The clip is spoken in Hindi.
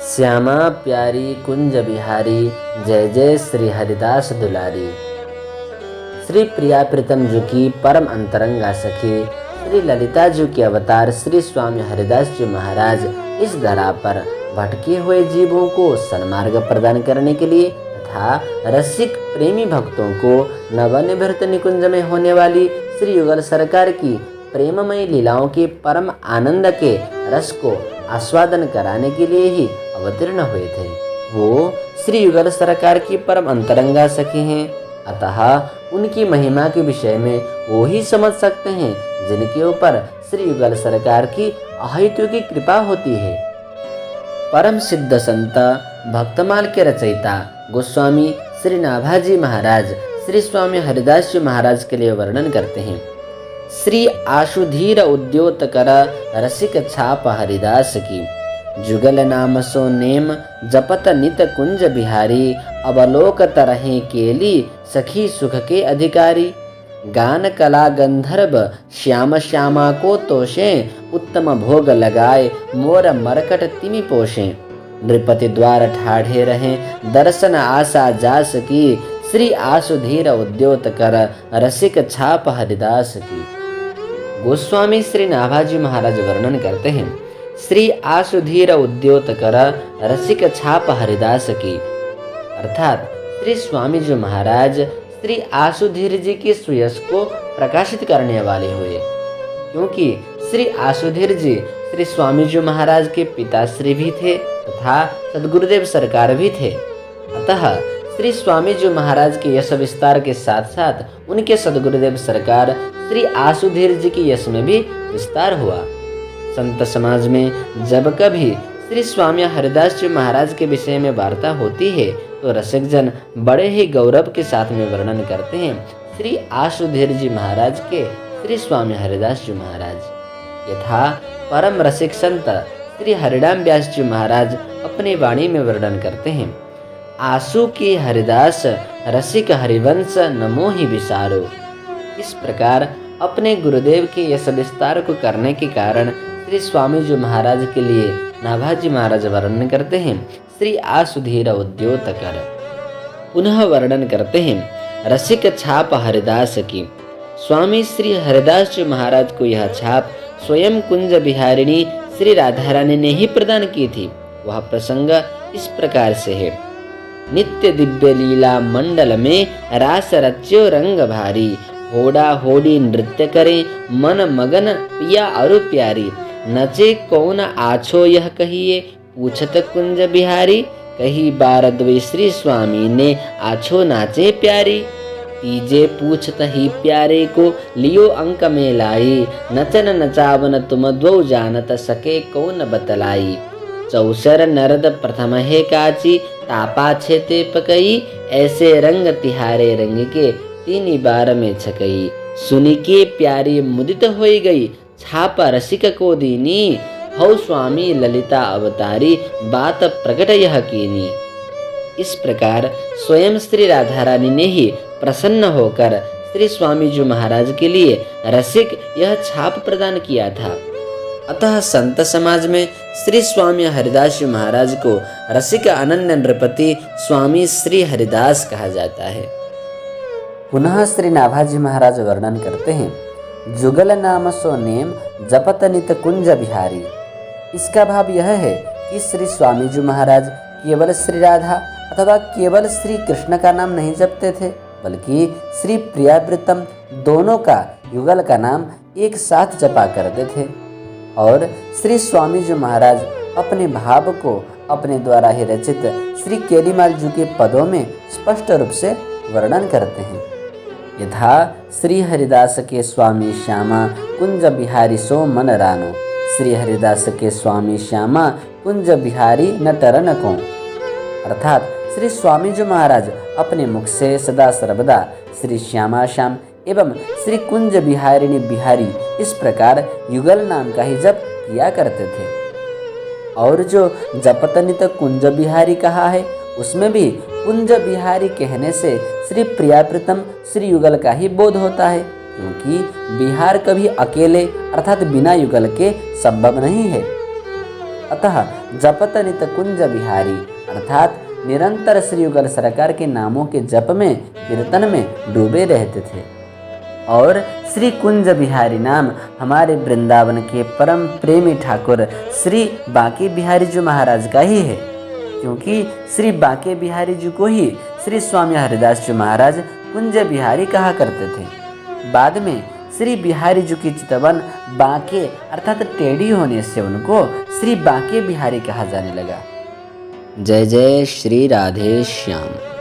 श्यामा प्यारी कुंज बिहारी, जय जय श्री हरिदास दुलारी। श्री प्रिया प्रीतम जी की परम अंतरंगा सखी श्री ललिता जी के अवतार श्री स्वामी हरिदास जी महाराज इस धरा पर भटके हुए जीवों को सन्मार्ग प्रदान करने के लिए तथा रसिक प्रेमी भक्तों को नवनिर्मित निकुंज में होने वाली श्री युगल सरकार की प्रेममयी लीलाओं के परम आनंद के रस को आस्वादन कराने के लिए ही अवतीर्ण हुए थे। वो श्री युगल सरकार की परम अंतरंगा सखी हैं, अतः उनकी महिमा के विषय में वो ही समझ सकते हैं जिनके ऊपर श्री युगल सरकार की अहेतु की कृपा होती है। परम सिद्ध संत भक्तमाल के रचयिता गोस्वामी श्री नाभाजी महाराज श्री स्वामी हरिदास जी महाराज के लिए वर्णन करते हैं। श्री आशुधीर उद्योतकर रसिक छाप हरिदास की, जुगल नाम सो नेम जपत नित कुंज बिहारी, अवलोकत रहे केली सखी सुख के अधिकारी। गान कला गंधर्व श्याम श्यामा को तोषे, उत्तम भोग लगाए मोर मरकट तिमि पोषे। नृपति द्वार ठाढ़े रहे दर्शन आशा जास की, श्री आशुधीर उद्योतकर रसिक छाप हरिदास की। गोस्वामी श्री नाभाजी महाराज वर्णन करते हैं। श्री आशुधीर उद्योतकर रसिक छाप हरिदास की, अर्थात श्री स्वामी जी महाराज श्री आशुधीर जी की सुयश को प्रकाशित करने वाले हुए, क्योंकि श्री आशुधीर जी श्री स्वामी जी महाराज के पिताश्री भी थे तथा सदगुरुदेव सरकार भी थे। अतः श्री स्वामी जी महाराज के यश विस्तार के साथ साथ उनके सदगुरुदेव सरकार श्री आशुधीर जी की यश में भी विस्तार हुआ। संत समाज में जब कभी श्री स्वामी हरिदास जी महाराज के विषय में वार्ता होती है तो रसिक जन बड़े ही गौरव के साथ में वर्णन करते हैं श्री आशुधीर जी महाराज के श्री स्वामी हरिदास जी महाराज। यथा परम रसिक संत श्री हरिराम व्यास जी महाराज अपनी वाणी में वर्णन करते हैं। आशु की हरिदास रसिक हरिवंश नमो ही विसारो। इस प्रकार अपने गुरुदेव के यश विस्तार को करने के कारण श्री स्वामी जी महाराज के लिए नाभाजी महाराज वर्णन करते हैं श्री आशुधीर उद्योतकर। पुनः वर्णन करते हैं रसिक छाप हरिदास की। स्वामी श्री हरिदास जी महाराज को यह छाप स्वयं कुंज बिहारिणी श्री राधा रानी ने ही प्रदान की थी। वह प्रसंग इस प्रकार से है। नित्य दिव्य लीला मंडल में रास रच्यो रंग भारी, होड़ा होड़ी नृत्य करे मन मगन पिया अरु प्यारी। नचे कौन आछो यह कहिए पूछत कुंज बिहारी, कही बार द्वे श्री स्वामी ने आछो नाचे प्यारी। तीजे पूछत ही प्यारे को लियो अंक में लाई, नचन नचावन तुम द्वौ जानत सके कौन बतलाई। चौसर नरद प्रथम है काची, तापा छेते पकई, ऐसे रंग तिहारे रंग के तीन बार में छकई। सुनी के प्यारी मुदित होई गई, छापा रसिक को दीनी, हौ स्वामी ललिता अवतारी, बात प्रकट यह कीनी। इस प्रकार स्वयं श्री राधा रानी ने ही प्रसन्न होकर श्री स्वामी जी महाराज के लिए रसिक यह छाप प्रदान किया था। अतः संत समाज में श्री स्वामी हरिदास जी महाराज को रसिक अनन्य नृपति स्वामी श्री हरिदास कहा जाता है। पुनः श्री नाभाजी महाराज वर्णन करते हैं। जुगल नाम सो नेम जपत नित कुंज बिहारी। इसका भाव यह है कि श्री स्वामी जी महाराज केवल श्री राधा अथवा केवल श्री कृष्ण का नाम नहीं जपते थे, बल्कि श्री प्रिया प्रीतम दोनों का युगल का नाम एक साथ जपा करते थे। और श्री स्वामी जी महाराज अपने भाव को अपने द्वारा ही रचित श्री केलीमाल जी के पदों में स्पष्ट रूप से वर्णन करते हैं। यथा श्री हरिदास के स्वामी श्यामा कुंज बिहारी सो मन रानो। श्री हरिदास के स्वामी श्यामा कुंज बिहारी न टरन को। अर्थात श्री स्वामी जी महाराज अपने मुख से सदा सर्वदा श्री श्यामा श्याम एवं श्री कुंज बिहारिणी बिहारी इस प्रकार युगल नाम का ही जप किया करते थे। और जो जपतनित कुंज बिहारी कहा है उसमें भी कुंज बिहारी कहने से श्री प्रिया प्रीतम श्री युगल का ही बोध होता है, क्योंकि बिहार कभी अकेले अर्थात बिना युगल के संभव नहीं है। अतः जपत नित कुंज बिहारी, अर्थात निरंतर श्री युगल सरकार के नामों के जप में, कीर्तन में डूबे रहते थे। और श्री कुंज बिहारी नाम हमारे वृंदावन के परम प्रेमी ठाकुर श्री बांके बिहारी जी महाराज का ही है, क्योंकि श्री बांके बिहारी जी को ही श्री स्वामी हरिदास जी महाराज कुंज बिहारी कहा करते थे। बाद में श्री बिहारी जी की चितवन बांके अर्थात टेढ़ी होने से उनको श्री बांके बिहारी कहा जाने लगा। जय जय श्री राधे श्याम।